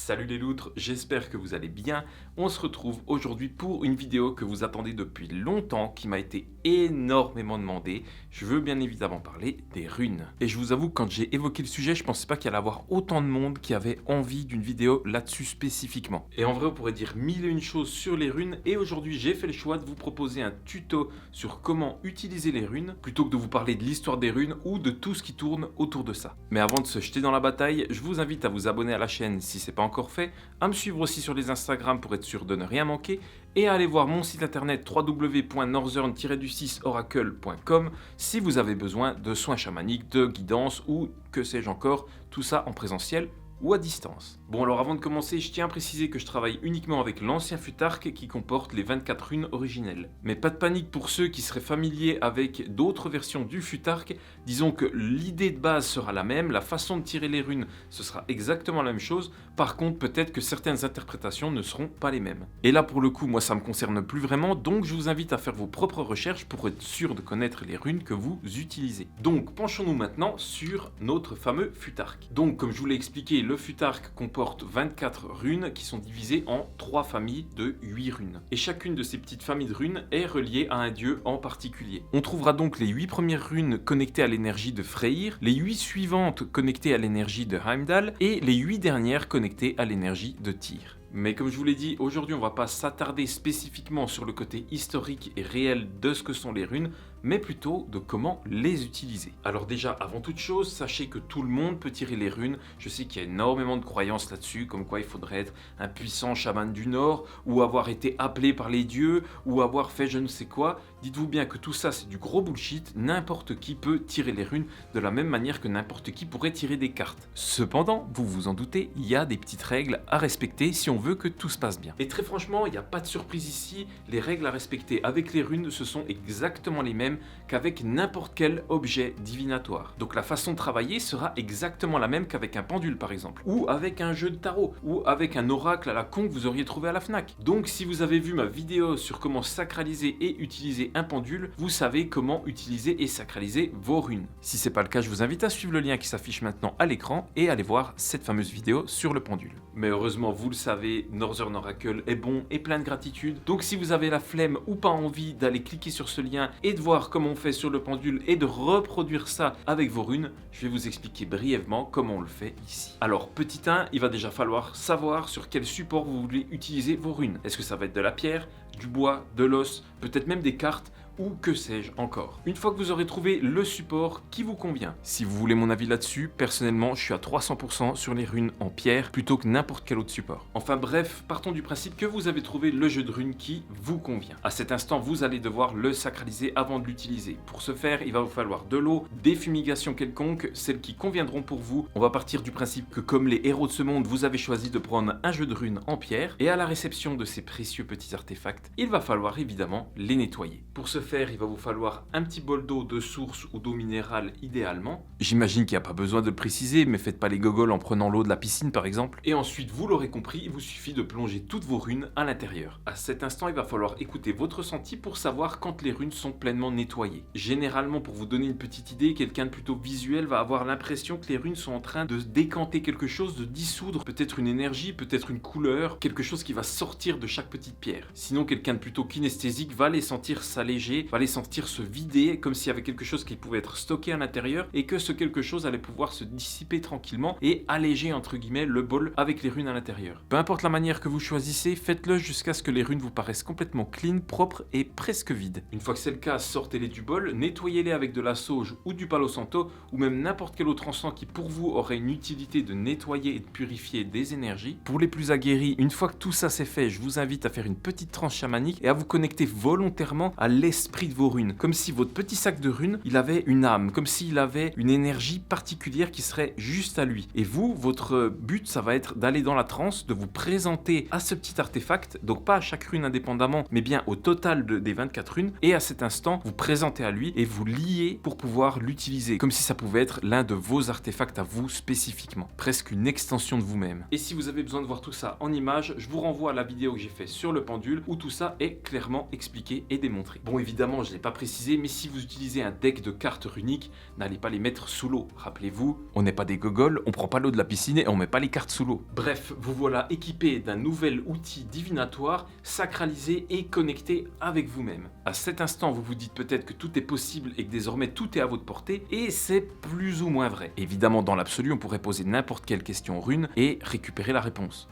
Salut les loutres, j'espère que vous allez bien. On se retrouve aujourd'hui pour une vidéo que vous attendez depuis longtemps, qui m'a été énormément demandée. Je veux bien évidemment parler des runes. Et je vous avoue, quand j'ai évoqué le sujet, je pensais pas qu'il allait y avoir autant de monde qui avait envie d'une vidéo là-dessus spécifiquement. Et en vrai, on pourrait dire mille et une choses sur les runes, et aujourd'hui j'ai fait le choix de vous proposer un tuto sur comment utiliser les runes, plutôt que de vous parler de l'histoire des runes ou de tout ce qui tourne autour de ça. Mais avant de se jeter dans la bataille, je vous invite à vous abonner à la chaîne si c'est pas encore fait, à me suivre aussi sur les Instagram pour être sûr de ne rien manquer, et à aller voir mon site internet www.northern-du6oracle.com si vous avez besoin de soins chamaniques, de guidance ou que sais-je encore, tout ça en présentiel ou à distance. Bon, alors avant de commencer, je tiens à préciser que je travaille uniquement avec l'ancien Futhark qui comporte les 24 runes originelles. Mais pas de panique pour ceux qui seraient familiers avec d'autres versions du Futhark, disons que l'idée de base sera la même, la façon de tirer les runes ce sera exactement la même chose, par contre peut-être que certaines interprétations ne seront pas les mêmes. Et là pour le coup, moi ça me concerne plus vraiment, donc je vous invite à faire vos propres recherches pour être sûr de connaître les runes que vous utilisez. Donc penchons-nous maintenant sur notre fameux Futhark. Donc comme je vous l'ai expliqué, le Futhark comporte 24 runes qui sont divisées en 3 familles de 8 runes. Et chacune de ces petites familles de runes est reliée à un dieu en particulier. On trouvera donc les 8 premières runes connectées à l'énergie de Freyr, les 8 suivantes connectées à l'énergie de Heimdall et les 8 dernières connectées à l'énergie de Tyr. Mais comme je vous l'ai dit, aujourd'hui on va pas s'attarder spécifiquement sur le côté historique et réel de ce que sont les runes, mais plutôt de comment les utiliser. Alors déjà, avant toute chose, sachez que tout le monde peut tirer les runes. Je sais qu'il y a énormément de croyances là-dessus, comme quoi il faudrait être un puissant chaman du Nord, ou avoir été appelé par les dieux, ou avoir fait je ne sais quoi. Dites-vous bien que tout ça c'est du gros bullshit, n'importe qui peut tirer les runes de la même manière que n'importe qui pourrait tirer des cartes. Cependant, vous vous en doutez, il y a des petites règles à respecter si on veut que tout se passe bien. Et très franchement, il n'y a pas de surprise ici, les règles à respecter avec les runes ce sont exactement les mêmes qu'avec n'importe quel objet divinatoire. Donc la façon de travailler sera exactement la même qu'avec un pendule par exemple, ou avec un jeu de tarot, ou avec un oracle à la con que vous auriez trouvé à la Fnac. Donc si vous avez vu ma vidéo sur comment sacraliser et utiliser un pendule, vous savez comment utiliser et sacraliser vos runes. Si c'est pas le cas, je vous invite à suivre le lien qui s'affiche maintenant à l'écran et aller voir cette fameuse vidéo sur le pendule. Mais heureusement, vous le savez, Northern Oracle est bon et plein de gratitude. Donc si vous avez la flemme ou pas envie d'aller cliquer sur ce lien et de voir comment on fait sur le pendule et de reproduire ça avec vos runes, je vais vous expliquer brièvement comment on le fait ici. Alors petit 1, il va déjà falloir savoir sur quel support vous voulez utiliser vos runes. Est-ce que ça va être de la pierre, du bois, de l'os, peut-être même des cartes, ou que sais-je encore. Une fois que vous aurez trouvé le support qui vous convient, si vous voulez mon avis là-dessus, personnellement je suis à 300% sur les runes en pierre plutôt que n'importe quel autre support. Enfin bref, partons du principe que vous avez trouvé le jeu de runes qui vous convient. À cet instant, vous allez devoir le sacraliser avant de l'utiliser. Pour ce faire, il va vous falloir de l'eau, des fumigations quelconques, celles qui conviendront pour vous. On va partir du principe que comme les héros de ce monde, vous avez choisi de prendre un jeu de runes en pierre, et à la réception de ces précieux petits artefacts, il va falloir évidemment les nettoyer. Pour ce faire, il va vous falloir un petit bol d'eau de source ou d'eau minérale idéalement. J'imagine qu'il n'y a pas besoin de le préciser, mais faites pas les gogoles en prenant l'eau de la piscine par exemple. Et ensuite, vous l'aurez compris, il vous suffit de plonger toutes vos runes à l'intérieur. À cet instant, il va falloir écouter votre ressenti pour savoir quand les runes sont pleinement nettoyées. Généralement, pour vous donner une petite idée, quelqu'un de plutôt visuel va avoir l'impression que les runes sont en train de décanter quelque chose, de dissoudre peut-être une énergie, peut-être une couleur, quelque chose qui va sortir de chaque petite pierre. Sinon, quelqu'un de plutôt kinesthésique va les sentir s'alléger, va les sentir se vider, comme s'il y avait quelque chose qui pouvait être stocké à l'intérieur et que ce quelque chose allait pouvoir se dissiper tranquillement et alléger entre guillemets le bol avec les runes à l'intérieur. Peu importe la manière que vous choisissez, faites-le jusqu'à ce que les runes vous paraissent complètement clean, propres et presque vides. Une fois que c'est le cas, sortez-les du bol, nettoyez-les avec de la sauge ou du palo santo ou même n'importe quel autre encens qui pour vous aurait une utilité de nettoyer et de purifier des énergies. Pour les plus aguerris, une fois que tout ça c'est fait, je vous invite à faire une petite transe chamanique et à vous connecter volontairement à l'esprit de vos runes, comme si votre petit sac de runes, il avait une âme, comme s'il avait une énergie particulière qui serait juste à lui. Et vous, votre but, ça va être d'aller dans la transe, de vous présenter à ce petit artefact, donc pas à chaque rune indépendamment, mais bien au total des 24 runes, et à cet instant, vous présenter à lui et vous lier pour pouvoir l'utiliser, comme si ça pouvait être l'un de vos artefacts à vous spécifiquement, presque une extension de vous-même. Et si vous avez besoin de voir tout ça en images, je vous renvoie à la vidéo que j'ai fait sur le pendule, où tout ça est clairement expliqué et démontré. Bon, évidemment, Évidemment, je ne l'ai pas précisé, mais si vous utilisez un deck de cartes runiques, n'allez pas les mettre sous l'eau. Rappelez-vous, on n'est pas des gogoles, on prend pas l'eau de la piscine et on met pas les cartes sous l'eau. Bref, vous voilà équipé d'un nouvel outil divinatoire, sacralisé et connecté avec vous-même. À cet instant, vous vous dites peut-être que tout est possible et que désormais tout est à votre portée, et c'est plus ou moins vrai. Évidemment, dans l'absolu, on pourrait poser n'importe quelle question rune et récupérer la réponse.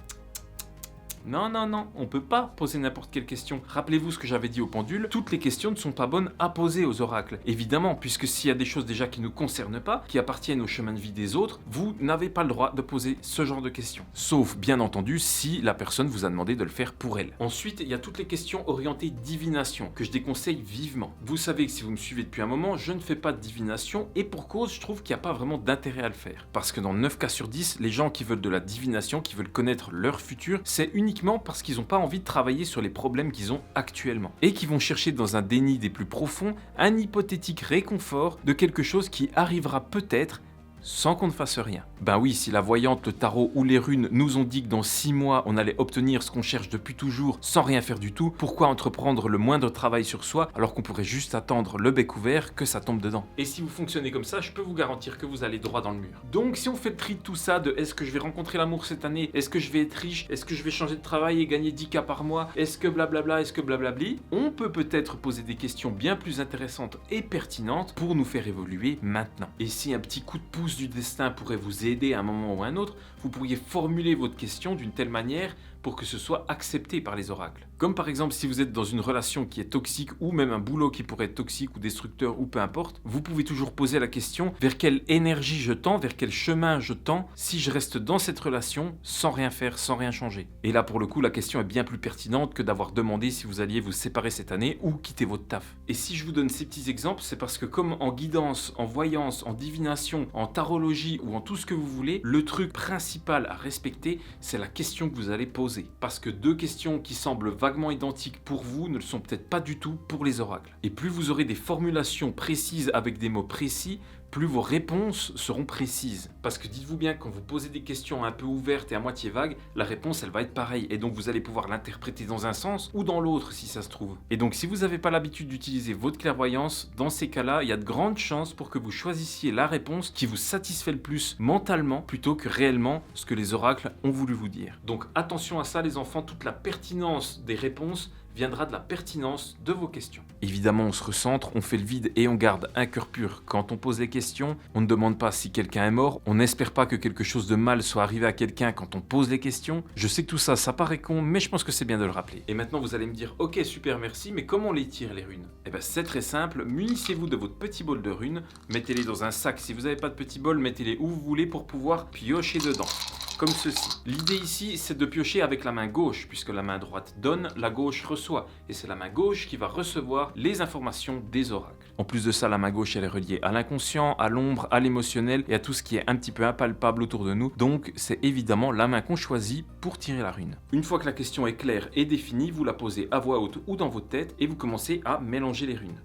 Non, non, non, on peut pas poser n'importe quelle question. Rappelez-vous ce que j'avais dit au pendule, toutes les questions ne sont pas bonnes à poser aux oracles. Évidemment, puisque s'il y a des choses déjà qui ne nous concernent pas, qui appartiennent au chemin de vie des autres, vous n'avez pas le droit de poser ce genre de questions. Sauf, bien entendu, si la personne vous a demandé de le faire pour elle. Ensuite, il y a toutes les questions orientées divination, que je déconseille vivement. Vous savez que si vous me suivez depuis un moment, je ne fais pas de divination, et pour cause, je trouve qu'il n'y a pas vraiment d'intérêt à le faire. Parce que dans 9 cas sur 10, les gens qui veulent de la divination, qui veulent connaître leur futur, c'est uniquement parce qu'ils n'ont pas envie de travailler sur les problèmes qu'ils ont actuellement. Et qui vont chercher dans un déni des plus profonds un hypothétique réconfort de quelque chose qui arrivera peut-être sans qu'on ne fasse rien. Ben oui, si la voyante, le tarot ou les runes nous ont dit que dans 6 mois on allait obtenir ce qu'on cherche depuis toujours sans rien faire du tout, pourquoi entreprendre le moindre travail sur soi alors qu'on pourrait juste attendre le bec ouvert que ça tombe dedans? Et si vous fonctionnez comme ça, je peux vous garantir que vous allez droit dans le mur. Donc si on fait le tri de tout ça, de est-ce que je vais rencontrer l'amour cette année, est-ce que je vais être riche, est-ce que je vais changer de travail et gagner 10K par mois, est-ce que blablabla, est-ce que blablabli, on peut peut-être poser des questions bien plus intéressantes et pertinentes pour nous faire évoluer maintenant. Et si un petit coup de pouce du destin pourrait vous aider à un moment ou à un autre, vous pourriez formuler votre question d'une telle manière pour que ce soit accepté par les oracles. Comme par exemple si vous êtes dans une relation qui est toxique ou même un boulot qui pourrait être toxique ou destructeur ou peu importe, vous pouvez toujours poser la question vers quelle énergie je tends, vers quel chemin je tends si je reste dans cette relation sans rien faire, sans rien changer. Et là pour le coup la question est bien plus pertinente que d'avoir demandé si vous alliez vous séparer cette année ou quitter votre taf. Et si je vous donne ces petits exemples, c'est parce que comme en guidance, en voyance, en divination, en tarologie ou en tout ce que vous voulez, le truc principal à respecter, c'est la question que vous allez poser. Parce que 2 questions qui semblent vaguement identiques pour vous ne le sont peut-être pas du tout pour les oracles. Et plus vous aurez des formulations précises avec des mots précis, plus vos réponses seront précises. Parce que dites-vous bien, quand vous posez des questions un peu ouvertes et à moitié vagues, la réponse elle va être pareille. Et donc vous allez pouvoir l'interpréter dans un sens ou dans l'autre si ça se trouve. Et donc si vous n'avez pas l'habitude d'utiliser votre clairvoyance, dans ces cas-là, il y a de grandes chances pour que vous choisissiez la réponse qui vous satisfait le plus mentalement plutôt que réellement ce que les oracles ont voulu vous dire. Donc attention à ça les enfants, toute la pertinence des réponses viendra de la pertinence de vos questions. Évidemment, on se recentre, on fait le vide et on garde un cœur pur quand on pose les questions. On ne demande pas si quelqu'un est mort, on n'espère pas que quelque chose de mal soit arrivé à quelqu'un quand on pose les questions. Je sais que tout ça, ça paraît con, mais je pense que c'est bien de le rappeler. Et maintenant, vous allez me dire, ok, super, merci, mais comment on les tire les runes? Eh bien, c'est très simple, munissez-vous de votre petit bol de runes, mettez-les dans un sac. Si vous n'avez pas de petit bol, mettez-les où vous voulez pour pouvoir piocher dedans. Comme ceci. L'idée ici, c'est de piocher avec la main gauche, puisque la main droite donne, la gauche reçoit. Et c'est la main gauche qui va recevoir les informations des oracles. En plus de ça, la main gauche, elle est reliée à l'inconscient, à l'ombre, à l'émotionnel et à tout ce qui est un petit peu impalpable autour de nous. Donc, c'est évidemment la main qu'on choisit pour tirer la rune. Une fois que la question est claire et définie, vous la posez à voix haute ou dans votre tête et vous commencez à mélanger les runes.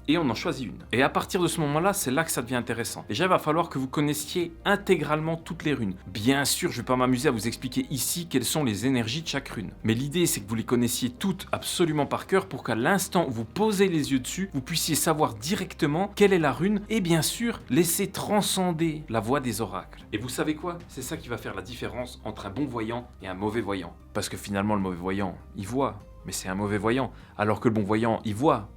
Et on en choisit une. Et à partir de ce moment-là, c'est là que ça devient intéressant. Déjà, il va falloir que vous connaissiez intégralement toutes les runes. Bien sûr, je ne vais pas m'amuser à vous expliquer ici quelles sont les énergies de chaque rune. Mais l'idée, c'est que vous les connaissiez toutes absolument par cœur pour qu'à l'instant où vous posez les yeux dessus, vous puissiez savoir directement quelle est la rune et bien sûr, laisser transcender la voix des oracles. Et vous savez quoi? C'est ça qui va faire la différence entre un bon voyant et un mauvais voyant. Parce que finalement, le mauvais voyant, il voit, mais c'est un mauvais voyant. Alors que le bon voyant, il voit,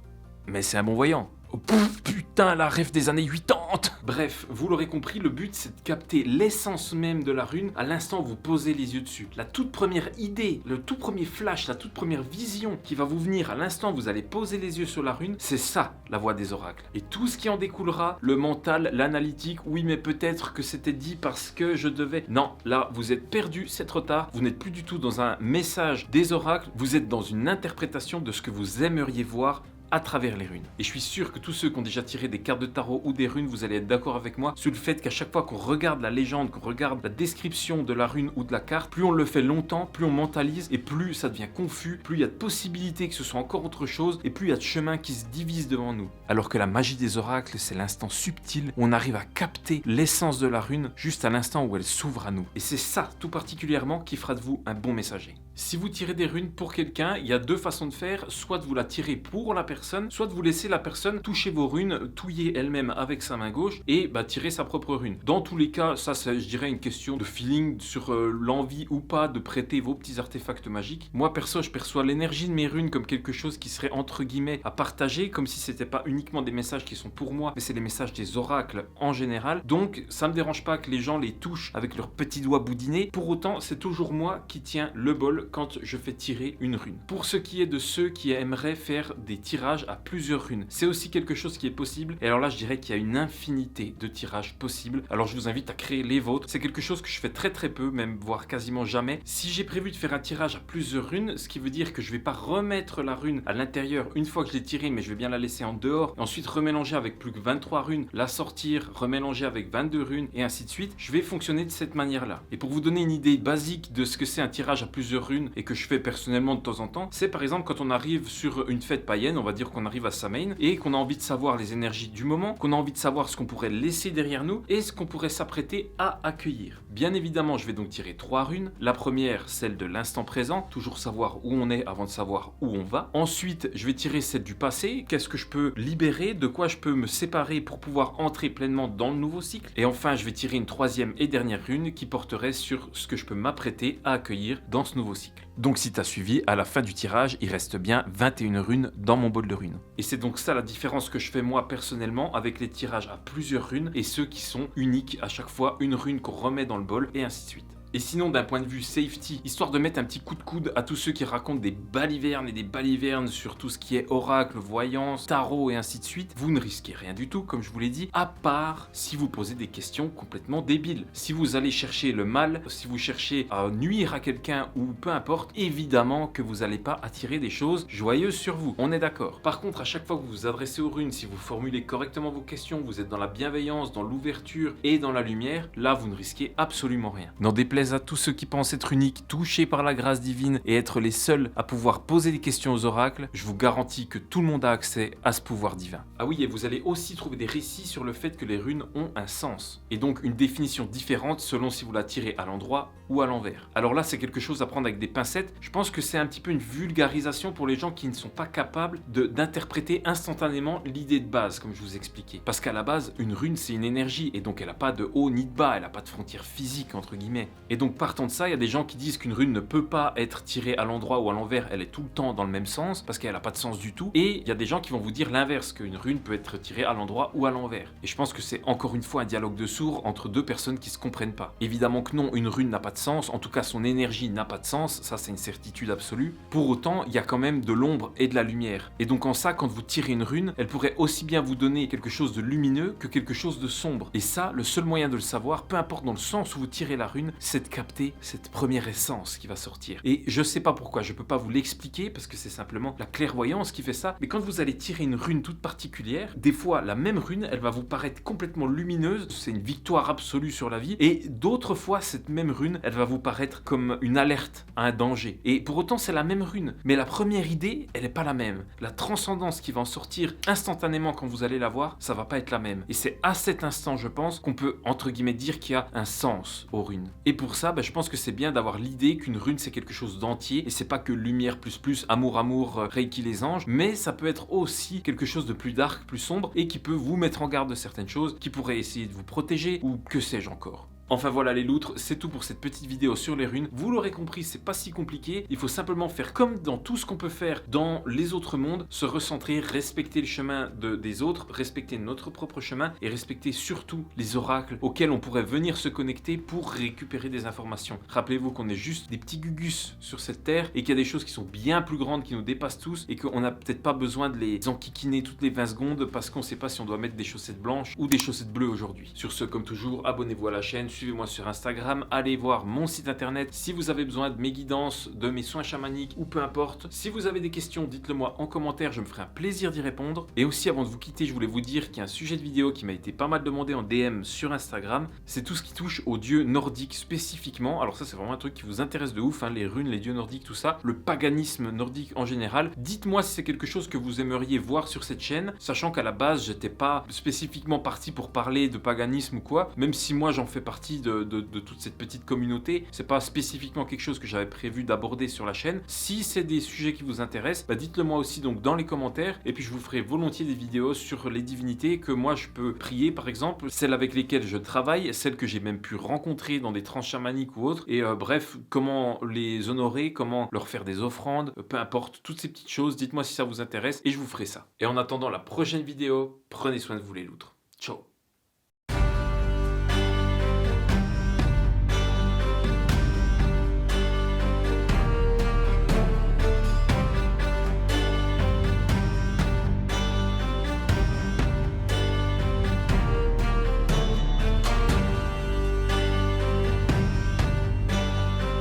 mais c'est un bon voyant. Oh, putain, la rêve des années 80. Bref, vous l'aurez compris, le but c'est de capter l'essence même de la rune à l'instant où vous posez les yeux dessus. La toute première idée, le tout premier flash, la toute première vision qui va vous venir à l'instant où vous allez poser les yeux sur la rune, c'est ça, la voix des oracles. Et tout ce qui en découlera, le mental, l'analytique, oui mais peut-être que c'était dit parce que je devais... Non, là, vous êtes perdu, c'est trop tard, vous n'êtes plus du tout dans un message des oracles, vous êtes dans une interprétation de ce que vous aimeriez voir à travers les runes. Et je suis sûr que tous ceux qui ont déjà tiré des cartes de tarot ou des runes, vous allez être d'accord avec moi sur le fait qu'à chaque fois qu'on regarde la légende, qu'on regarde la description de la rune ou de la carte, plus on le fait longtemps, plus on mentalise et plus ça devient confus, plus il y a de possibilités que ce soit encore autre chose et plus il y a de chemins qui se divisent devant nous. Alors que la magie des oracles, c'est l'instant subtil où on arrive à capter l'essence de la rune juste à l'instant où elle s'ouvre à nous. Et c'est ça tout particulièrement qui fera de vous un bon messager. Si vous tirez des runes pour quelqu'un, il y a deux façons de faire, soit de vous la tirer pour la personne, soit de vous laisser la personne toucher vos runes, touiller elle-même avec sa main gauche et tirer sa propre rune. Dans tous les cas, ça c'est, je dirais, une question de feeling sur l'envie ou pas de prêter vos petits artefacts magiques. Moi perso, je perçois l'énergie de mes runes comme quelque chose qui serait entre guillemets à partager, comme si c'était pas uniquement des messages qui sont pour moi, mais c'est les messages des oracles en général. Donc ça me dérange pas que les gens les touchent avec leurs petits doigts boudinés. Pour autant, c'est toujours moi qui tiens le bol quand je fais tirer une rune. Pour ce qui est de ceux qui aimeraient faire des tirages à plusieurs runes, c'est aussi quelque chose qui est possible. Et alors là, je dirais qu'il y a une infinité de tirages possibles. Alors je vous invite à créer les vôtres. C'est quelque chose que je fais très très peu, même voire quasiment jamais. Si j'ai prévu de faire un tirage à plusieurs runes, ce qui veut dire que je vais pas remettre la rune à l'intérieur une fois que je l'ai tirée, mais je vais bien la laisser en dehors, et ensuite remélanger avec plus que 23 runes, la sortir, remélanger avec 22 runes, et ainsi de suite. Je vais fonctionner de cette manière-là. Et pour vous donner une idée basique de ce que c'est un tirage à plusieurs runes, et que je fais personnellement de temps en temps, c'est par exemple quand on arrive sur une fête païenne, on va dire qu'on arrive à Samhain, et qu'on a envie de savoir les énergies du moment, qu'on a envie de savoir ce qu'on pourrait laisser derrière nous, et ce qu'on pourrait s'apprêter à accueillir. Bien évidemment, je vais donc tirer 3 runes. La première, celle de l'instant présent, toujours savoir où on est avant de savoir où on va. Ensuite, je vais tirer celle du passé, qu'est-ce que je peux libérer, de quoi je peux me séparer pour pouvoir entrer pleinement dans le nouveau cycle. Et enfin, je vais tirer une troisième et dernière rune qui porterait sur ce que je peux m'apprêter à accueillir dans ce nouveau cycle. Donc si tu as suivi, à la fin du tirage, il reste bien 21 runes dans mon bol de runes. Et c'est donc ça la différence que je fais moi personnellement avec les tirages à plusieurs runes et ceux qui sont uniques à chaque fois, une rune qu'on remet dans le bol et ainsi de suite. Et sinon, d'un point de vue safety, histoire de mettre un petit coup de coude à tous ceux qui racontent des balivernes et des balivernes sur tout ce qui est oracle, voyance, tarot et ainsi de suite, vous ne risquez rien du tout, comme je vous l'ai dit, à part si vous posez des questions complètement débiles. Si vous allez chercher le mal, si vous cherchez à nuire à quelqu'un ou peu importe, évidemment que vous n'allez pas attirer des choses joyeuses sur vous. On est d'accord. Par contre, à chaque fois que vous vous adressez aux runes, si vous formulez correctement vos questions, vous êtes dans la bienveillance, dans l'ouverture et dans la lumière, là vous ne risquez absolument rien. N'en déplaise à tous ceux qui pensent être uniques, touchés par la grâce divine et être les seuls à pouvoir poser des questions aux oracles, je vous garantis que tout le monde a accès à ce pouvoir divin. Ah oui, et vous allez aussi trouver des récits sur le fait que les runes ont un sens, et donc une définition différente selon si vous la tirez à l'endroit ou à l'envers. Alors là, c'est quelque chose à prendre avec des pincettes. Je pense que c'est un petit peu une vulgarisation pour les gens qui ne sont pas capables d'interpréter instantanément l'idée de base, comme je vous expliquais. Parce qu'à la base, une rune, c'est une énergie, et donc elle n'a pas de haut ni de bas, elle n'a pas de frontière physique, entre guillemets. Et donc partant de ça, il y a des gens qui disent qu'une rune ne peut pas être tirée à l'endroit ou à l'envers, elle est tout le temps dans le même sens, parce qu'elle n'a pas de sens du tout. Et il y a des gens qui vont vous dire l'inverse, qu'une rune peut être tirée à l'endroit ou à l'envers. Et je pense que c'est encore une fois un dialogue de sourds entre deux personnes qui se comprennent pas. Évidemment que non, une rune n'a pas de sens, en tout cas son énergie n'a pas de sens, ça c'est une certitude absolue. Pour autant, il y a quand même de l'ombre et de la lumière. Et donc en ça, quand vous tirez une rune, elle pourrait aussi bien vous donner quelque chose de lumineux que quelque chose de sombre. Et ça, le seul moyen de le savoir, peu importe dans le sens où vous tirez la rune, c'est de capter cette première essence qui va sortir. Et je sais pas pourquoi, je peux pas vous l'expliquer parce que c'est simplement la clairvoyance qui fait ça, mais quand vous allez tirer une rune toute particulière, des fois la même rune, elle va vous paraître complètement lumineuse, c'est une victoire absolue sur la vie, et d'autres fois cette même rune, elle va vous paraître comme une alerte à un danger. Et pour autant c'est la même rune, mais la première idée, elle est pas la même. La transcendance qui va en sortir instantanément quand vous allez la voir, ça va pas être la même. Et c'est à cet instant, je pense, qu'on peut entre guillemets dire qu'il y a un sens aux runes. Et pour ça, je pense que c'est bien d'avoir l'idée qu'une rune c'est quelque chose d'entier et c'est pas que lumière plus plus, amour, Reiki les anges, mais ça peut être aussi quelque chose de plus dark, plus sombre et qui peut vous mettre en garde de certaines choses, qui pourrait essayer de vous protéger ou que sais-je encore. Enfin voilà les loutres, c'est tout pour cette petite vidéo sur les runes. Vous l'aurez compris, c'est pas si compliqué. Il faut simplement faire comme dans tout ce qu'on peut faire dans les autres mondes, se recentrer, respecter le chemin des autres, respecter notre propre chemin et respecter surtout les oracles auxquels on pourrait venir se connecter pour récupérer des informations. Rappelez-vous qu'on est juste des petits gugus sur cette terre et qu'il y a des choses qui sont bien plus grandes, qui nous dépassent tous et qu'on n'a peut-être pas besoin de les enquiquiner toutes les 20 secondes parce qu'on sait pas si on doit mettre des chaussettes blanches ou des chaussettes bleues aujourd'hui. Sur ce, comme toujours, abonnez-vous à la chaîne, suivez-moi sur Instagram, allez voir mon site internet si vous avez besoin de mes guidances, de mes soins chamaniques ou peu importe. Si vous avez des questions, dites-le moi en commentaire, je me ferai un plaisir d'y répondre. Et aussi avant de vous quitter, je voulais vous dire qu'il y a un sujet de vidéo qui m'a été pas mal demandé en DM sur Instagram. C'est tout ce qui touche aux dieux nordiques spécifiquement. Alors ça c'est vraiment un truc qui vous intéresse de ouf, hein, les runes, les dieux nordiques, tout ça, le paganisme nordique en général. Dites-moi si c'est quelque chose que vous aimeriez voir sur cette chaîne, sachant qu'à la base j'étais pas spécifiquement parti pour parler de paganisme ou quoi, même si moi j'en fais partie de toute cette petite communauté, c'est pas spécifiquement quelque chose que j'avais prévu d'aborder sur la chaîne. Si c'est des sujets qui vous intéressent, bah dites-le moi aussi donc dans les commentaires, et puis je vous ferai volontiers des vidéos sur les divinités que moi je peux prier, par exemple, celles avec lesquelles je travaille, celles que j'ai même pu rencontrer dans des trans chamaniques ou autres, et bref, comment les honorer, comment leur faire des offrandes, peu importe, toutes ces petites choses, dites-moi si ça vous intéresse, et je vous ferai ça. Et en attendant la prochaine vidéo, prenez soin de vous les loutres. Ciao.